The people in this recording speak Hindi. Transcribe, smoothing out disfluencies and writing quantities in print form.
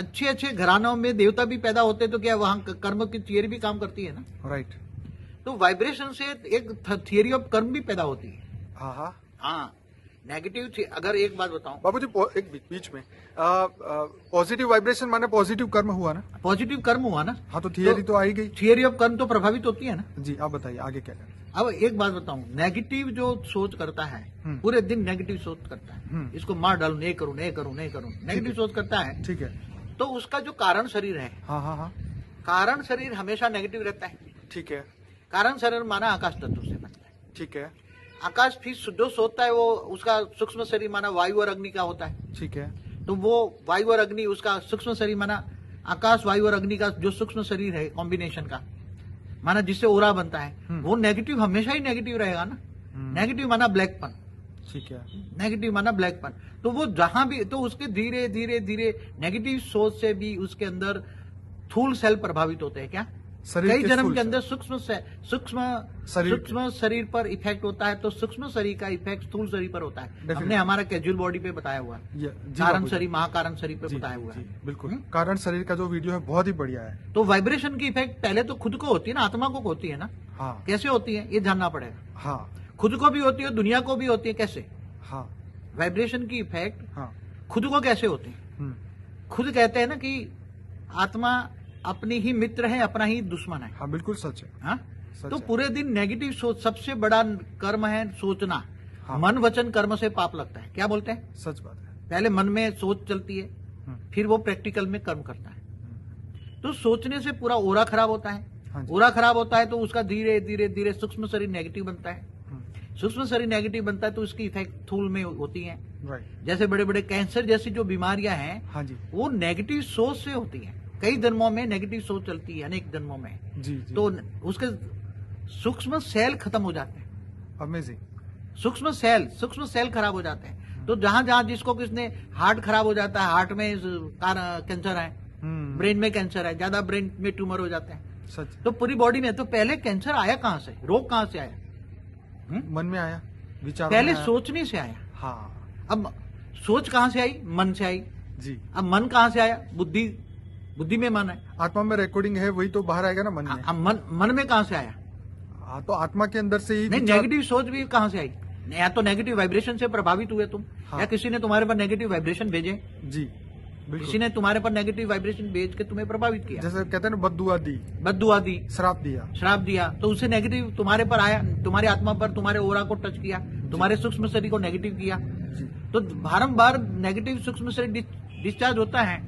अच्छे अच्छे घरानों में देवता भी पैदा होते तो क्या वहां कर्म की थियरी भी काम करती है ना। राइट। तो वाइब्रेशन से एक थियरी ऑफ कर्म भी पैदा होती है। हाँ हाँ हाँ, नेगेटिव अगर एक बात बताऊं बाबूजी, एक बीच में पॉजिटिव वाइब्रेशन माने पॉजिटिव कर्म हुआ ना। पॉजिटिव कर्म हुआ ना। हाँ, तो थियरी तो आई गई। थियरी ऑफ कर्म तो प्रभावित होती है ना। जी, आप बताइए आगे क्या करें। अब एक बात बताऊं, नेगेटिव जो सोच करता है पूरे दिन नेगेटिव सोच करता है, इसको मार डालू, नहीं करूं नहीं करूं नहीं करूं, नेगेटिव सोच करता है। ठीक है। तो उसका जो कारण शरीर है, हाँ हाँ हाँ, कारण शरीर हमेशा नेगेटिव रहता है। ठीक है। कारण शरीर माना आकाश तत्व से बनता है। ठीक है। आकाश फिर जो सोता है वो उसका सूक्ष्म शरीर माना वायु और अग्नि का होता है। ठीक है। तो वो वायु और अग्नि उसका सूक्ष्म शरीर माना आकाश वायु और अग्नि का जो सूक्ष्म शरीर है कॉम्बिनेशन का माना जिससे ओरा बनता है, वो नेगेटिव हमेशा ही नेगेटिव रहेगा ना। नेगेटिव माना ब्लैकपन। ठीक है। नेगेटिव माना ब्लैकपन। तो वो जहां भी तो उसके धीरे धीरे धीरे नेगेटिव सोच से भी उसके अंदर स्थूल सेल प्रभावित होते हैं। क्या कई जन्म के अंदर सूक्ष्म शरीर पर इफेक्ट होता है, तो सूक्ष्म शरीर का इफेक्ट स्थूल शरीर पर होता है। हमने हमारा कैजुअल बॉडी पे बताया हुआ है, कारण शरीर महाकारण शरीर पे बताया हुआ है। बिल्कुल, कारण शरीर का जो वीडियो है बहुत ही बढ़िया है। तो वाइब्रेशन की इफेक्ट पहले तो खुद को होती है ना, आत्मा को होती है ना। हाँ। कैसे होती है ये जानना पड़ेगा। हाँ, खुद को भी होती है, दुनिया को भी होती है। कैसे? हाँ, वाइब्रेशन की इफेक्ट हाँ, खुद को कैसे होती है? खुद कहते हैं ना कि आत्मा अपनी ही मित्र है, अपना ही दुश्मन है। हाँ, बिल्कुल सच है। हाँ? सच तो है। पूरे दिन नेगेटिव सोच, सबसे बड़ा कर्म है सोचना। हाँ। मन वचन कर्म से पाप लगता है। क्या बोलते हैं? सच बात है। पहले मन में सोच चलती है, फिर वो प्रैक्टिकल में कर्म करता है। तो सोचने से पूरा ओरा खराब होता है। हाँ जी। ओरा खराब होता है तो उसका धीरे धीरे धीरे सूक्ष्म शरीर नेगेटिव बनता है। सूक्ष्म शरीर नेगेटिव बनता है तो उसकी इफेक्ट स्थूल में होती है। राइट। जैसे बड़े बड़े कैंसर जैसी जो बीमारियां हैं, हाँ जी। वो नेगेटिव सोच से होती है। कई जन्मों में नेगेटिव सोच चलती है, अनेक जन्मों में। जी, जी। तो उसके सूक्ष्म सेल खत्म हो जाते हैं। अमेजिंग। सूक्ष्म सेल खराब हो जाते हैं। तो जहां जहां जिसको किसने हार्ट खराब हो जाता है, हार्ट में कैंसर है, ब्रेन में कैंसर है, ज्यादा ब्रेन में ट्यूमर हो जाते हैं। सच। तो पूरी बॉडी में। तो पहले कैंसर आया कहां से, रोग कहां से आया? मन में आया, विचार पहले सोचने से आया। हाँ। अब सोच कहां से आई? मन से आई। जी। अब मन कहां से आया? बुद्धि में मन है। आत्मा में रिकॉर्डिंग है, वही तो बाहर आएगा ना मन में। अब मन में कहां से आया? हाँ, तो आत्मा के अंदर से ही नहीं, नेगेटिव सोच भी कहां से आई? या तो नेगेटिव वाइब्रेशन से प्रभावित हुए तुम। हाँ। या किसी ने तुम्हारे पर नेगेटिव वाइब्रेशन भेजे। जी, बिल्कुल। किसी ने तुम्हारे पर नेगेटिव वाइब्रेशन भेज के तुम्हें प्रभावित किया। जैसे कहते हैं ना, बद्दुआ दी, श्राप दिया, तो उससे नेगेटिव तुम्हारे पर आया, तुम्हारी आत्मा पर, तुम्हारे ओरा को टच किया, तुम्हारे सूक्ष्म शरीर को नेगेटिव किया। तो बारंबार नेगेटिव सूक्ष्म शरीर डिस्चार्ज होता है।